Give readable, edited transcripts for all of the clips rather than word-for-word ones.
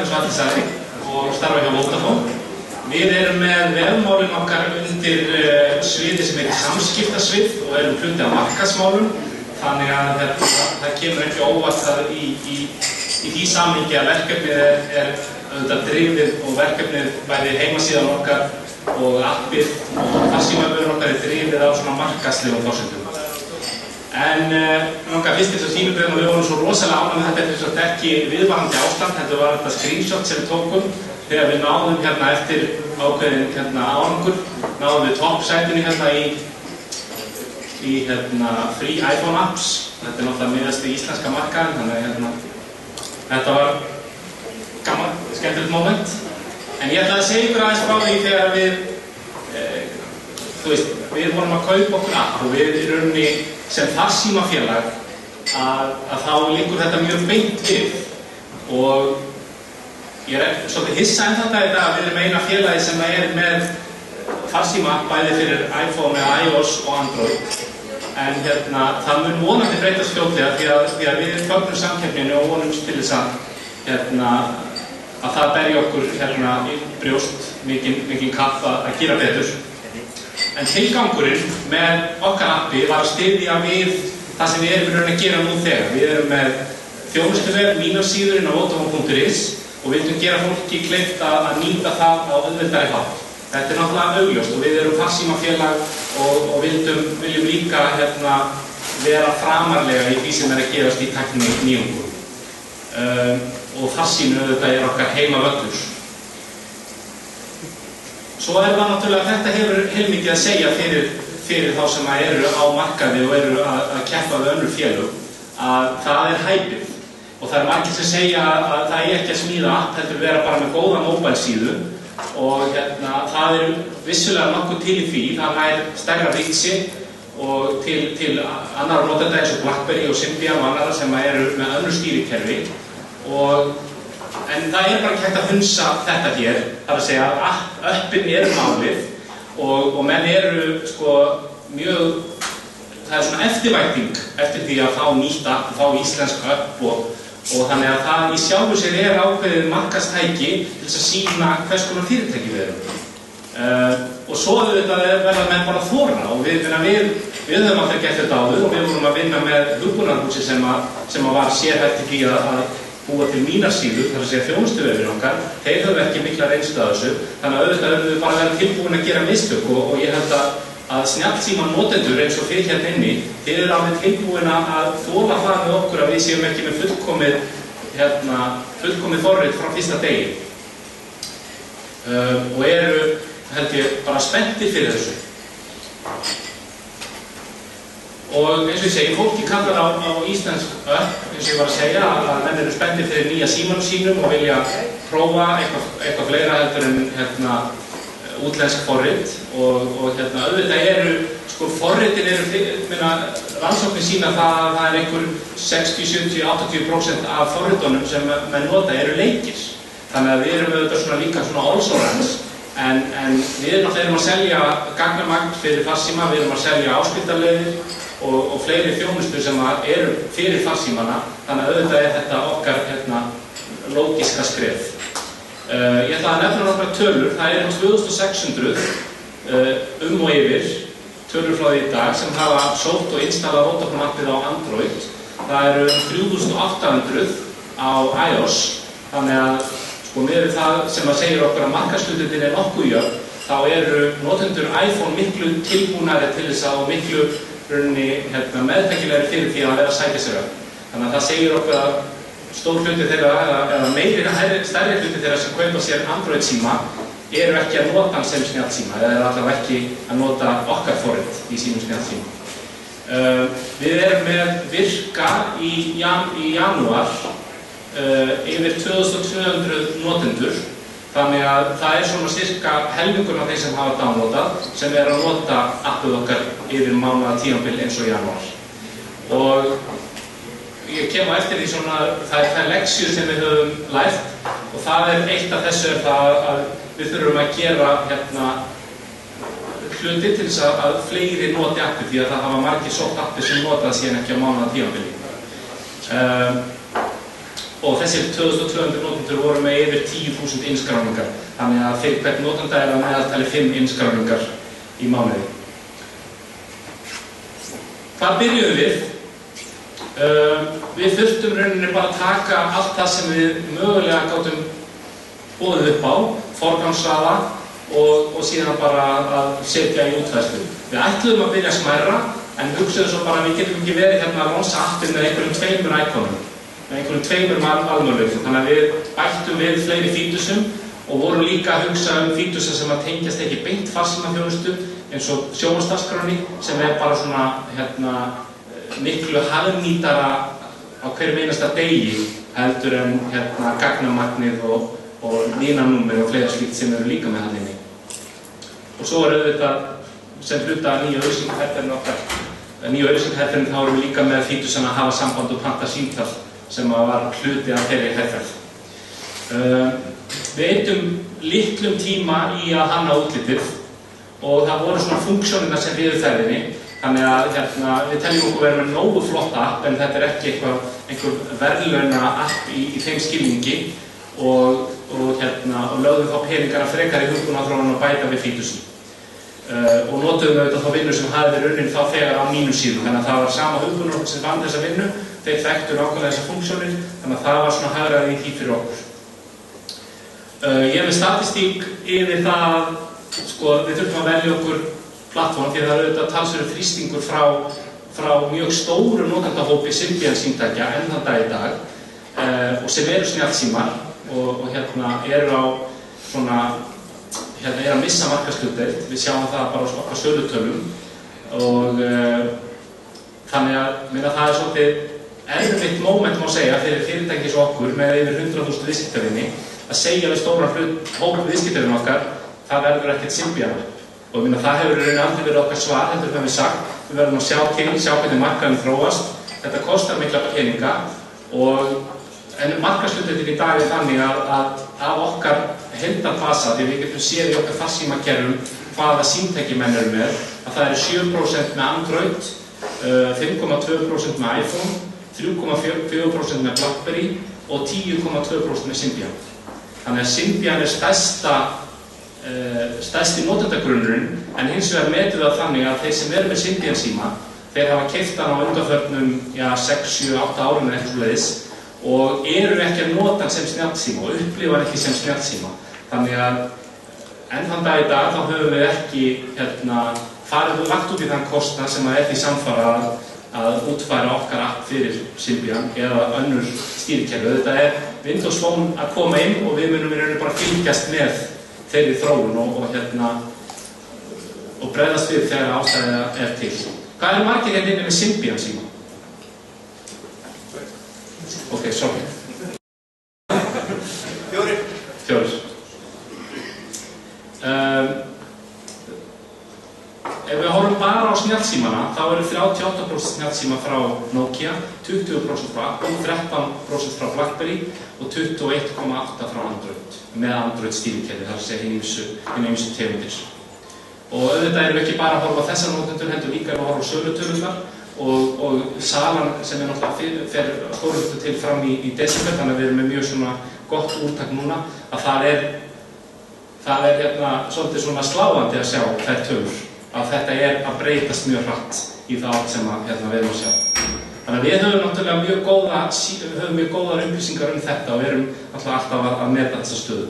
eins og allir sagði, og starfa hjá Vodafone. Við erum með vefmálin okkar undir sviði sem heitir samskiptasvið og erum hluti af markaðsmálum. Þannig að það kemur ekki óvart að í því samhengi að verkefnið er auðvitað drifið og verkefnið bæði heimasíðan okkar og appið og farsímavörun okkar er drifið á svona markaðslegum forsendum. En langar fyrst til þess að sýna að við vorum svo rosalega ánægð með þetta þess að ekki viðvarandi ástand. Þetta var þetta screenshot sem við tókum þegar við náðum hérna eftir ákveðin árangur, náðum við toppsætinu hérna í free iPhone apps. Þetta er náttúrulega miðast í íslenska markaðinn, þannig að þetta var gaman, skemmtilegt moment. En ég ætla að segja ykkur aðeins frá því þegar við vorum að kaupa okkur app og við í rauninni sem farsímafélag að þá liggur þetta mjög beint við. Og ég er svolítið hissa þetta að við erum eina félagi sem er með farsíma bæði fyrir iPhone eða iOS og Android. En það mun vonandi breytast fljótlega því að við fögnum samkeppninu og vonumst til þess að það berji okkur í brjóst mikinn kapp að gera betur. En tilgangurinn með okkar appi var að styðja við það sem við erum í rauninni að gera nú þegar. Við erum með þjónustuvef, mínarsíðurinn á vodafone.is og vildum gera fólki kleift að nýta það á auðveldari hátt. Þetta er náttúrulega augljóst og við erum farsímafélag og viljum líka vera framarlega í því sem er að gerast í tækni nýjungum. Og farsíminn auðvitað er okkar heimavöllur. Svo er það náttúrulega að þetta hefur heilmikið að segja fyrir þá sem eru á markaði og eru að keppa við önnur félög að það er hæpið. Og það er margir sem segja að það er ekki að smíða app, heldur vera bara með góða móbælsíðu og það er vissulega nokkuð til í því, það nær stærra ritsi og til annar notenda eins og BlackBerry og Symbian og annara sem eru með önnur stýrikerfi. En það er bara ekki hægt að hunsa þetta hér, það er að segja að appin eru málið og menn eru mjög, það er svona eftirvænting eftir því að fá nýtt app, fá íslensk app og þannig að það í sjálfu sér er ákveðið markaðstæki til þess að sýna hvers konar fyrirtæki við erum. Og svo verða menn bara þorna og við höfum alltaf gert þetta áður og við vorum að vinna með hugbúnaðarhúsi sem var sérhæft í því að búa til mínarsíðu, þar að segja þjónustuvefinn okkar. Þeir höfðu ekki mikla reynslu af þessu, þannig að auðvitað höfum við bara verið tilbúin að gera mistök og ég held að snjallsíma notendur eins og fyrir hérna inni, þeir eru alveg tilbúin að þola það með okkur að við séum ekki með fullkomið forrit frá fyrsta degi. Og eru, held ég, bara spenntir fyrir þessu. Og eins og ég segi, fólki kallar á íslensk app, eins og ég var að segja, að menn eru spenntir fyrir nýja símanum sínum og vilja prófa eitthvað fleira heldur en útlensk forrit og auðvitað eru, forritin rannsóknir sína það er einhver 60, 70, 80% af forritunum sem menn nota eru leikir. Þannig að við erum auðvitað líka allsórans, en við erum að selja gagnamagn fyrir farsíma, við erum að selja áskiptaleiðir og fleiri þjónustu sem eru fyrir farsímana, þannig að auðvitað er þetta okkar lógiska skref. Ég ætla að nefna nokkrar tölur, það eru 2600 og yfir tölur frá því í dag sem hafa sótt og installað Vodafone appið á Android. Það eru 3800 á iOS, þannig að með það sem að segja okkur að markaðshlutdeildin er nokkuð jöfn, þá eru notendur iPhone miklu tilbúnari til þess að og miklu meðtækilegri fyrir því að vera að sækja sér upp. Þannig að það segir okkur að stór hluti þeirra eða stærri hluti þeirra sem kaupa sér Android síma eru ekki að nota hann sem snjallsíma eða eru allavega ekki að nota okkar forrit í sínum snjallsíma. Við erum með virka í janúar yfir 2200 notendur, þannig að það er svona cirka helmingurinn af þeir sem hafa downloadað sem að nota appið okkar yfir mánaðartímabil eins og janúar. Og ég kem á eftir því það er leksjur sem við höfum lært og það er eitt af þessu er það að við þurfum að gera hluti til þess að fleiri noti appið því að það hafa margir sótt appið sem notað síðan ekki á mánaðartímabili. og þessir 2200 notendur voru með yfir 10.000 innskráningar, þannig að fyrir hvern notanda að meðaltali 5 innskráningar í mánuði. Hvað byrjuðum við? Við þurftum rauninni bara að taka allt það sem við mögulega gátum boðið upp á, forgangsraða og síðan bara að setja í útfærslu. Við ætluðum að byrja smærra, en hugsaðu svo bara að við getum ekki verið hérna að lonsa appið með einhverjum 2 íkonum, með einhverjum 2 almöguleikum. Þannig að við bættum við fleiri fítusum og vorum líka að hugsa fítusa sem að tengjast ekki beint farsímaþjónustu eins og sjónvarpsdagskránni sem bara svona miklu hagnýtara á hverjum einasta degi heldur en gagnamagnið og línanúmer og fleira slíkt sem eru líka með hann inni. Og svo auðvitað sem hluta nýju auglýsingaherferðin okkar. Nýju auglýsingaherferðin þá erum við líka með fítusan að hafa samband og panta símtal sem var hluti af þeirri herferð. Við eyddum litlum tíma í að hanna útlitið og það voru svona funksjónirnar sem riðu ferðinni. Þannig að við teljum okkur verið með nógu flotta app en þetta ekki einhver verðlauna app í þeim skilningi og lögðum þá peningana frekar í hugbúnaðarþróun og bæta við fítusin. Og notuðum auðvitað þá vinnu sem hafði verið unnin þá þegar á mínum síðu. Þannig að það var sama hugbúnaðarþróun sem vann þessa vinnu, þeir þekktu nákvæmlega þessar funksjónir, þannig að það var svona hagræði í því fyrir okkur. Ég með statistík yfir það, við þurfum að velja okkur plattform því það er auðvitað talsverður þrýstingur frá mjög stóru notendahópi Symbian-símtækja enn þann dag í dag og sem eru snjallsímar og eru á svona er að missa markaðshlutdeild. Við sjáum það bara á okkar sölutölum og þannig að það er svolítið erfitt moment má segja fyrir fyrirtæki eins og okkur með yfir 100.000 viðskiptavini að segja við stóran hóp viðskiptavina okkar það verður ekkert Symbian. Og það hefur rauninni aldrei verið okkar svar, heldur við sagt. Við verðum að sjá hvernig markaðurinn þróast. Þetta kostar mikla peninga en markaðshlutdeildin í dag er þannig að af okkar heildarfasa, því við getum séð í okkar farsímakerfum hvaða símtæki menn eru með, að það eru 7% með Android, 5,2% með iPhone, 3,4% með BlackBerry og 10,2% með Symbian. Þannig að Symbian er stærsti notendagrunnurinn, en hins vegar metur það þannig að þeir sem eru með Symbian síma, þeir hafa keypt hann á undanförnum 6, 7, 8 árum eða eitthvað svoleiðis og eru ekki að nota hann sem snjallsíma og upplifa hann ekki sem snjallsíma. Þannig að enn þann dag í dag þá höfum við ekki farið og lagt út í þann kostnað sem er því samfara að útfæra okkar app fyrir Symbian eða önnur stýrikerfi. Þetta er Windows Phone að koma inn og við munum í rauninni bara fylgjast með þeirri þróun og bregðast við þegar ástæða er til. Hvað eru margir hérna inni með Symbian síma? Ok, sorry. 4. Ef við horfum bara á snjallsímana, þá eru 38% snjallsíma frá Nokia, 20% frá Apple, 13% frá BlackBerry og 21,8% frá Android, með Android stýrikerfi, það er að segja hinn ýmsu tegundir. Og auðvitað erum við ekki bara að horfa á þessar notendur, heldur líka að horfa á sölutölurnar og salan sem er náttúrulega fer stórhluta til fram í desember, þannig að við erum með mjög svona gott úrtak núna, að það er svolítið svona sláandi að sjá þær tölur, að þetta er að breytast mjög hratt í það allt sem við erum að sjá. Þannig að við höfum náttúrulega mjög góðar upplýsingar þetta og við erum alltaf að meta þessa stöðu.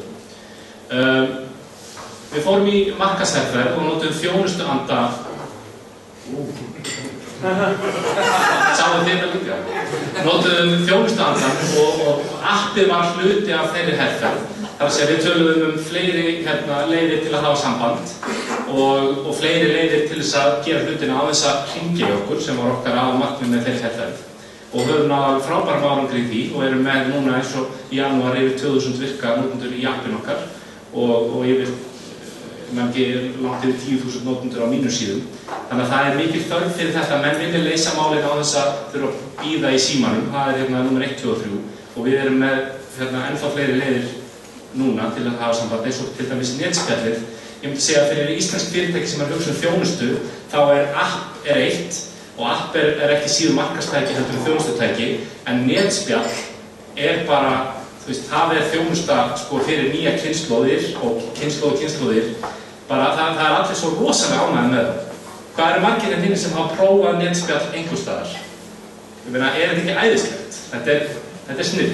Við fórum í markaðsherferð og notuðum þjónustuanda. Sáðu þið þetta líka? Notuðum þjónustuandan og appið var hluti af þeirri herferð. Það er að segja við töluðum fleiri leiðir til að hafa samband og fleiri leiðir til þess að gera hlutina á þess að hringja í okkur sem var okkar aðalmarkmið með þeirri herferð. Og höfum náðu frábærum árangri í því og erum með núna eins og í janúar yfir 2000 virka notendur í appinu okkar og yfir langt yfir 10.000 notendur á mínum síðum. Þannig að það er mikil þörf fyrir þetta, menn vilja leysa málin á þess að þurfa að bíða í símanum, það er númer 1, 2 og 3 og við erum með ennþá fleiri leiðir núna til að hafa samband eins og til dæmis netspjallið. Ég myndi segja að fyrir íslensk fyrirtæki sem hugsa þjónustu, þá app eitt og app er ekki síður markaðstæki heldur þjónustutæki, en netspjall bara, þú veist, það þjónusta sko fyrir nýja kynslóðir og kynslóðir, bara það allir svo rosalega ánægðir með það. Hvað eru margir en þínir sem hafa prófað netspjall einhvers staðar? Ég meina, þetta ekki æðislegt? Þetta snill.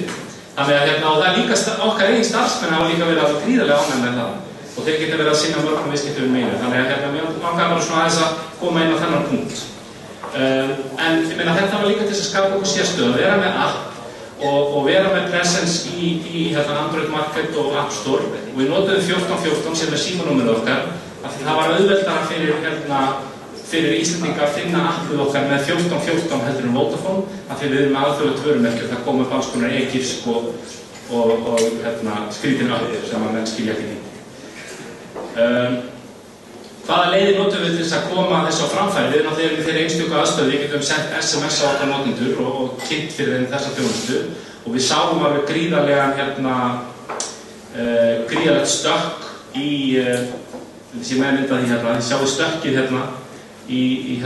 Þannig að og það líka okkar eigin starfsmenn hafa líka verið alveg gríðarlega ánægðir með það. Og þeir geta verið að sinna mörgum viðskiptum meira. Þannig að mér langar bara svona aðeins að koma inn á þennan punkt. En ég meina, þetta var líka til að skapa okkur sérstöðu, að vera með app og vera með presence í Android Market og App Store. Og við notuðum 1414 sem símanúmerið okkar, af því það var auðveldara fyrir Íslendinga að finna appið okkar með 1414 heldur en Vodafone, af því við erum með alþjóðlegt vörumerki og það kom upp alls konar e-gifsk og skrítin app sem að menn skilja ekki. Hvaða leiðir notum við til þess að koma þessu á framfæri? Við erum náttúrulega í þeirri einstöku aðstöðu, við getum sendt SMS á okkar notendur og kynnt fyrir þeim þessa þjónustu og við sáum alveg gríðarlegt stökk í, þessi með mynda því þið sjáum stökkið í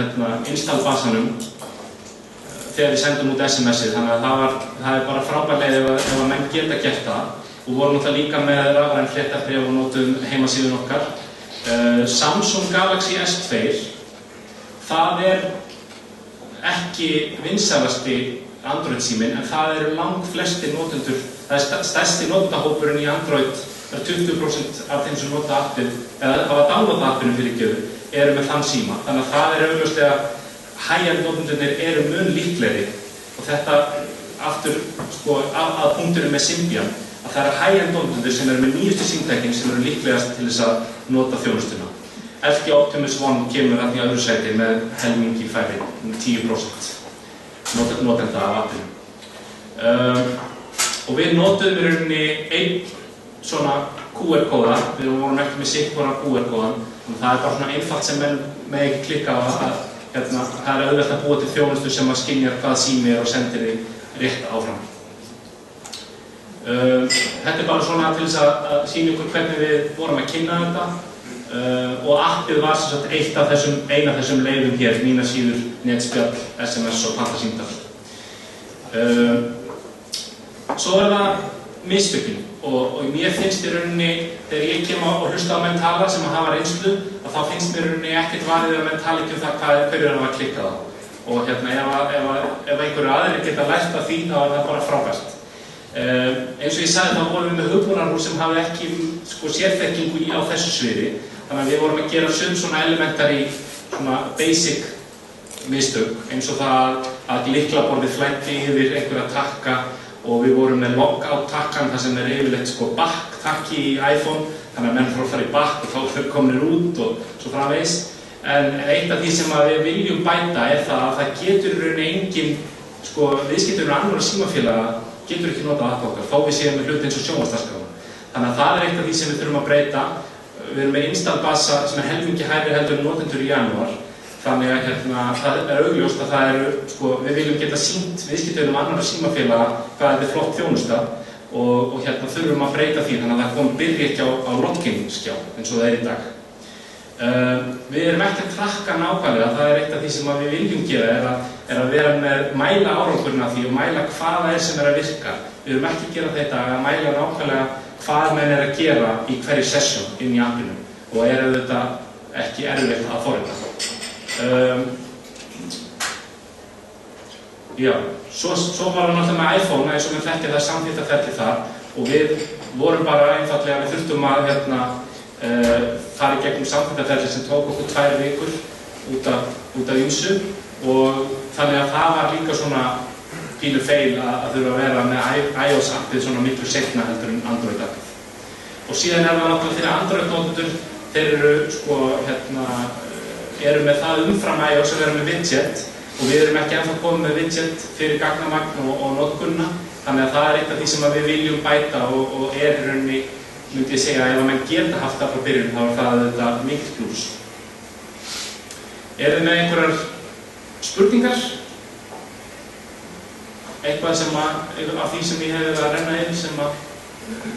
installbasanum þegar við sendum út SMS-ið, þannig að það bara frábær leið ef að menn geta gert það og vorum náttúrulega líka með rafræn fréttabréf og notum heimasíðun okkar. Samsung Galaxy S2, það ekki vinsælasti Android-síminn, en það eru langflestir notendur, það stærsti notendahópurinn í Android, það 20% af þeim sem nota appið, eða hafa downloada appinu fyrirgefðu, eru með þann síma. Þannig að það augljóslega high-end notendurnir eru mun líklegri og þetta aftur að punkturinn með Symbian, að það eru high-end notendur sem eru með nýjustu símtækin sem eru líklegast til þess að nota þjónustuna. LG Optimus One kemur í öðru sæti með helmingi færri, 10% notenda af appinu. Og við notuðum í rauninni einn svona QR-kóða, við vorum ekki með sikkvara QR-kóðan, og það bara svona einfalt sem menn með ekki klikka á að það auðvelt að búa til þjónustu sem að skynjar hvað sími og sendir þið rétt áfram. Þetta bara svona til þess að sýna ykkur hvernig við vorum að kynna þetta og appið var sem sagt eina af þessum leiðum hér, mína síður, netspjall, SMS og pantasímtal. Svo það mistökin og mér finnst í rauninni, þegar ég kem og hlusta á menn tala sem að hafa reynslu, að þá finnst mér í rauninni ekkert varið að menn tala ekki það hverju hafa klikkað á. Og ef einhverju aðrir geta lært af því, þá það bara frábært. Eins og ég sagði, þá vorum við með hugbúnaðarhús sem hafi ekki sérþekkingu á þessu sviði, þannig að við vorum að gera svona elementari, svona basic mistök, eins og það að lyklaborðið flæddi yfir einhverja takka og við vorum með logout-takkan, það sem yfirleitt back-takki í iPhone, þannig að menn þarf að fara í back og þá þau komnir út og svo framvegis. En eitt af því sem við viljum bæta það að það getur í rauninni engin, viðskipturinn og annarra símafélaga getur ekki notað app okkar, þó við séum með hluti eins og sjónvarpsdagskrá. Þannig að það eitt af því sem við þurfum að breyta. Við erum með installbasa sem helmingi hærri heldur en notendur í janúar. Þannig að það augljóst að það við viljum geta sýnt viðskiptunum annarra símafélaga hvað þetta flott þjónusta og þurfum að breyta því, þannig að það byrji ekki á login-skjá eins og það í dag. Við erum ekki að trakka nákvæmlega, það eitt af því sem við viljum gera að vera með mæla árangurinn af því og mæla hvað það sem að virka. Við erum ekki að gera þetta að mæla nákvæmlega hvað menn að gera í hverju sesjón inn í appinu og þetta ekki erfitt að forrita. Svo var það náttúrulega með iPhone eins og við þekkja það samþýttaferli þar og við vorum bara einfallega, við þurftum að fara í gegnum samþýttaferli sem tók okkur 2 vikur út af ýmsu og þannig að það var líka svona pínu feil að þurfa að vera með iOS appið svona miklu seinna heldur en Android appið. Og síðan það náttúrulega fyrir Android notendur, þeir eru með það umfram iOS að vera með widget og við erum ekki ennþá komið með widget fyrir gagnamagn og notkunna, þannig að það eitt af því sem við viljum bæta og í rauninni, myndi ég segja, ef menn geta haft það frá byrjun, þá það þetta mikið plús. Þið með einhverjar spurningar? Eitthvað af því sem ég hef verið að renna yfir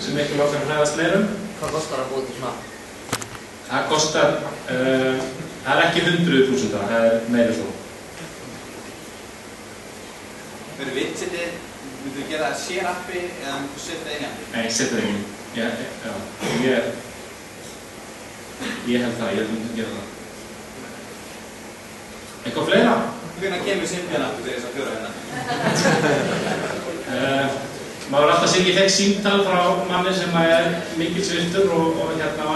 sem ekki langar að hræðast meira? Hvað kostar að búa til svona? Það kostar, það ekki 100.000, það meira svo. Fyrir widgetið, myndu gera það sér appi eða setja það inn í appi? Nei, setja það inn í. Ég held það, ég held að gera það. Eitthvað fleira? Hvernig kemur Symbian appi fyrir þess að fjóra hérna? Maður alltaf sem ég fekk símtal frá manni sem mikilsvirtur og var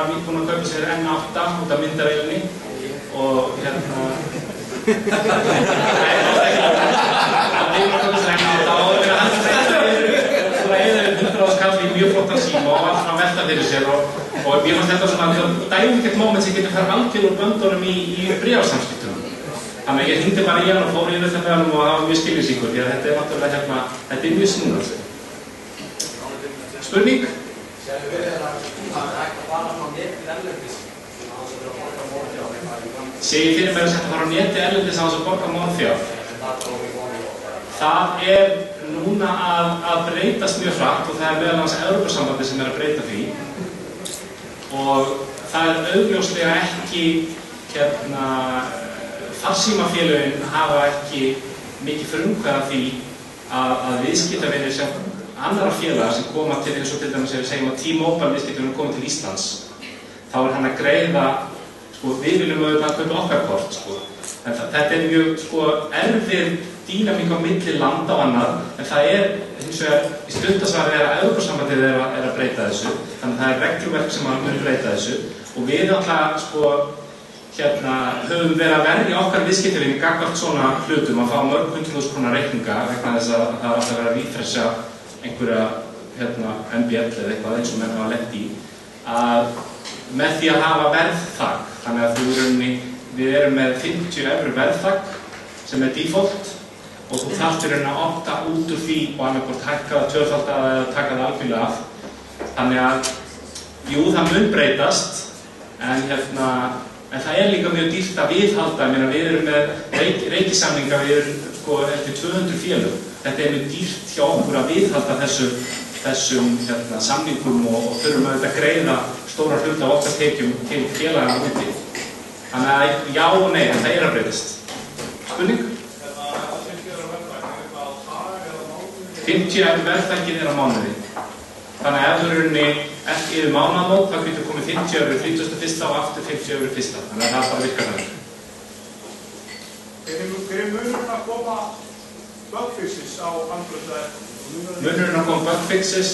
nýbúinn að kaupa sér N8 út af myndavélinni og Nei, í mjög flottan síma og var svona að velta fyrir sér og ég fannst þetta svona dæmikert moment sem getur farið algjör úr böndunum í bréfasamskiptunum. Þannig að ég hringdi bara í hann og fór yfir þetta með hann og það var mjög skilningsríkur því að þetta náttúrulega þetta mjög snúðast. Spurning? Sérðu verið að fara frá netið erlendis á þess að borga morðfjár? Sé ég fyrir mér að setja fara á netið erlendis á þess að borga morðfjár? Það núna að breytast mjög hratt og það meðal annars Evrópusambandið sem að breyta því og það augljóslega ekki farsímafélögin hafa ekki mikið frumkvæði af því að viðskiptavinir sem annara félaga sem koma til eins og til dæmis ef við segjum að T-Mobile viðskiptavinir koma til Íslands þá hann að greiða við viljum auðvitað kaupa okkar kort en þetta mjög erfið dýnamík á milli landa og annað en það hins vegar í stundasvari að Evrópusambandið að breyta þessu þannig að það reglverk sem mun breyta þessu og við alltaf höfum verið að verja okkar viðskiptavinni gagnvart svona hlutum að fá mörg 100.000 krónar reikninga vegna þess að það alltaf verið að refresha einhverja MBL eða eitthvað eins og menn hafa lent í að með því að hafa verðþak þannig að við erum með 50 € verðþak sem default og þú þarft að opta út úr því og annarkvort hækka það tvöfalda eða taka það algjörlega af þannig að jú það mun breytast en það líka mjög dýrt að viðhalda við erum með reikisamninga við erum eftir 200 félög þetta mjög dýrt hjá okkur að viðhalda þessum samningum og þurfum að greiða stóra hluta af okkar tekjum til félagana úti þannig að já og nei, þetta að breytast Spurning? 50 € verðþakið á mánuði þannig að ef þú ekki yfir mánaðamót þá getur komið 50 € 31. og aftur 50 € 1. þannig að það bara virkar það Hver munurinn að koma bugfixes á Android? Munurinn að koma bugfixes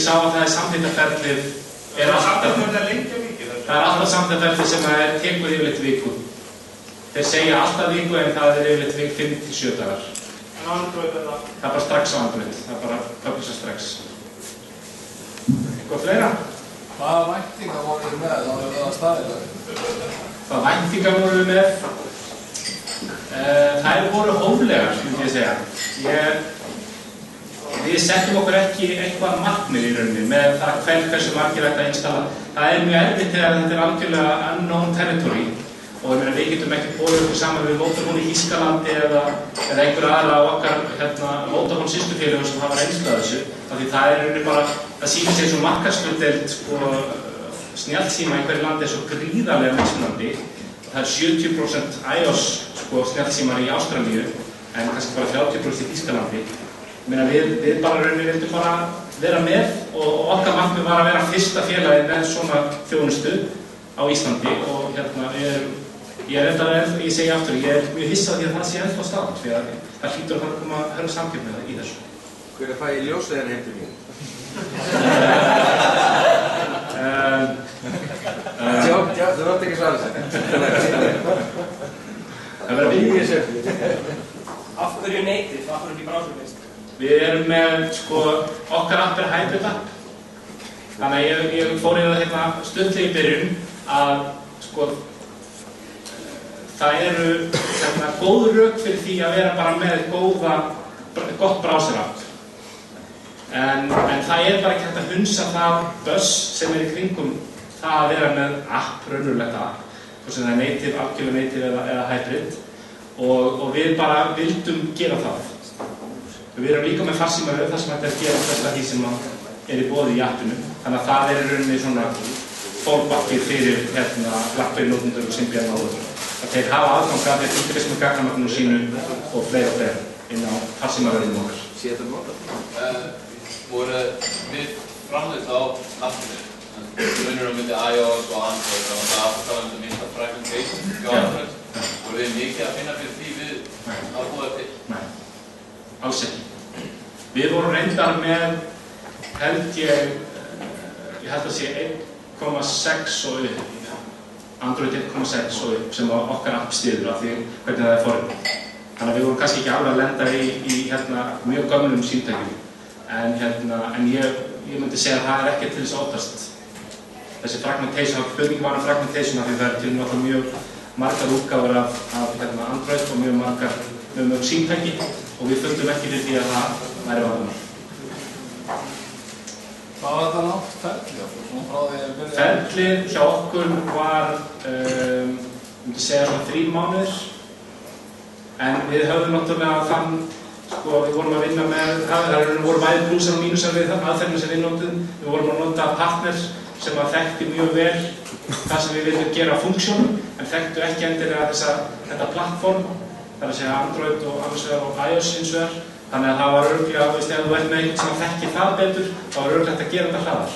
sá að það samþykktarferlið alltaf samþykktarferlið sem tekur yfirleitt viku þeir segja alltaf viku en það yfirleitt 5 til 7 dagar En Android það bara strax á Android það bara publisha strax Eitthvað fleira? Hvaða væntingar voru þið með á staðinu? Hvaða væntingar voru við með? Þær voru hóflegar, myndi ég segja. Við settum okkur ekki eitthvað markmið í rauninni með það hversu margir ætti að installa. Það mjög erfitt þegar þetta algjörlega unknown territory og við getum ekki búið okkur saman við Vodafone í Þýskalandi eða einhverja aðra á okkar Vodafone systurfélögum sem hafa reynslu af þessu af því það rauninni bara það sýnir sig svo markaðshlutdeild snjallsíma í hverju landi svo gríðarlega mismunandi það 70% iOS snjallsímar í Ástralíu en kannski bara 30% í Þýskalandi við bara rauninni vildum bara vera með og okkar markmið var að vera fyrsta félagið með svona þjónustu á Íslandi og ég segi aftur, ég mjög hissa því að það sé ennþá stað því að það hlýtur að fara að koma hörðu samkeppni í þessu. Hver fæ ég ljósleiðan heim til mín? Þú rátt ekki svara sér. Það verður að vinja sér. Af hverju native, af hverju ekki browser-based? Við erum með, okkar app hybrid app. Þannig að ég fór í það stundlega í byrjun að það eru góð rök fyrir því að vera bara með gott browser-app. En það bara ekki hægt að hunsa það buzz sem í kringum það að vera með app, raunverulegt app, hvort sem það native, algjörlega native eða hybrid og við bara vildum gera það. Við erum líka með farsímaröð þar sem hægt að gera þetta því sem í boði í appinu, þannig að það í rauninni svona fallbackið fyrir BlackBerry-notendur og Symbian-notendur. Þeir hafa aðgang að þeir fylgjast með gagnamagnum sínu og fleira. inn á farsímaverðinum okkar. Sé þetta nota? Voru við framleitt á appinu, munur á milli iOS og Android og það átt að mynda fragmentation hjá Android. Voru þið mikið að finna fyrir því við að búa til? Nei, alls ekki. Við vorum reyndar með, ég held að sé 1,6 og upp, Android 1,6 og upp sem okkar app styður af því hvernig það forritað. Þannig að við vorum kannski ekki alveg að lenda í mjög gömlum símtækjum. En ég myndi segja að það ekki til þess að óttast. Þessi fragmentation, spurning var fragmentation af því það til náttúrulega mjög margar útgáfur af Android og mjög símtæki og við fundum ekki fyrir því að það væri vandamál. Hvað var þetta langt ferlið? Ferlið hjá okkur var, myndi segja svona 3 mánuðir. En við höfðum náttúrulega við vorum að vinna með, það voru bæði plúsar og mínusar við aðferðina sem við notum. Við vorum að nota partner sem þekkti mjög vel það sem við viljum gera á funksjónum, en þekktu ekki endilega þetta plattform, það er að segja Android og annars vegar og iOS hins vegar. Þannig að það var örugglega, ef þú ert með einhvern sem þekkir það betur, þá var örugglega að gera þetta hraðar.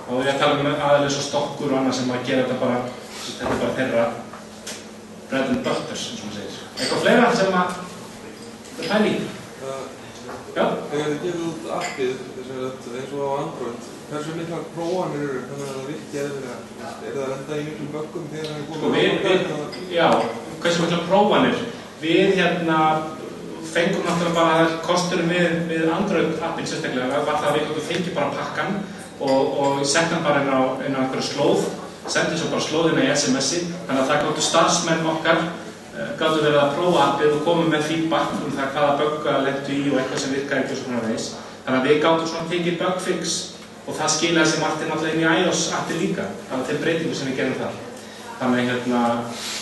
Og ég tala um aðeins og stokkur og annað sem að gera þetta bara þeirra bread and butters, eins og maður segir. Eitthvað fleira sem að það er pæli? Já? Þegar þið gefið út appið, eins og á Android, hversu miklar prófanir eru, hvernig það virkið eðlilega? Er það að lenda í miklum böggum þegar það er komið? Já, hversu miklar prófanir? Við fengum náttúrulega bara kosturum við Android appin sérstaklega, var það að við fengjum bara pakkan og settum bara inn á einhverju slóð, sendum svo bara slóðina í SMS-i, þannig að það gáttu starfsmenn okkar gáttu verið að prófa appið og komum með feedback um það hvaða bögga lentu í og eitthvað sem virkaði ekki og svona veis. Þannig að við gáttum svona tekið bugfix og það skilaði sem allt náttúrulega inn í iOS appi líka, það var til breytingu sem við gerum þar. Þannig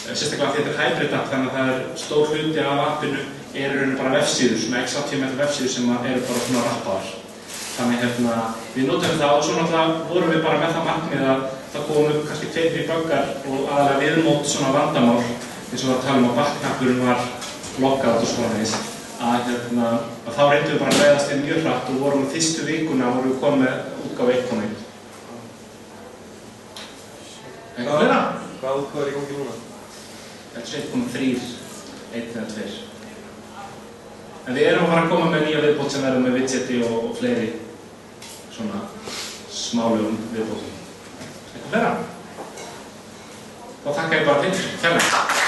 sérstaklega því þetta er hybrid app, þannig að það er stór hluti af appinu eru bara vefsíður, svona x 80 vefsíður sem eru bara svona rappaðar. Þannig við notum það og svo náttúrulega vorum við bara með það markmið að það komum upp kannski 2-3 buggar og aðalega viðmót svona vandamál eins og að tala um að bakknappurinn var loggað og svona eins að þá reyndum við bara að leiðast inn mjög hratt og vorum fyrstu vikuna vorum við komið með útgáfu 1.1. Eitthvað fleira? Hvað útgáfa er í gangi núna? Þetta er 1.3, 1 eða 2. En við erum að fara að koma með nýja viðbót sem verður með widgeti og fleiri svona smálegum viðbótum. Eitthvað fleira? Þá þakka ég bara fyrir.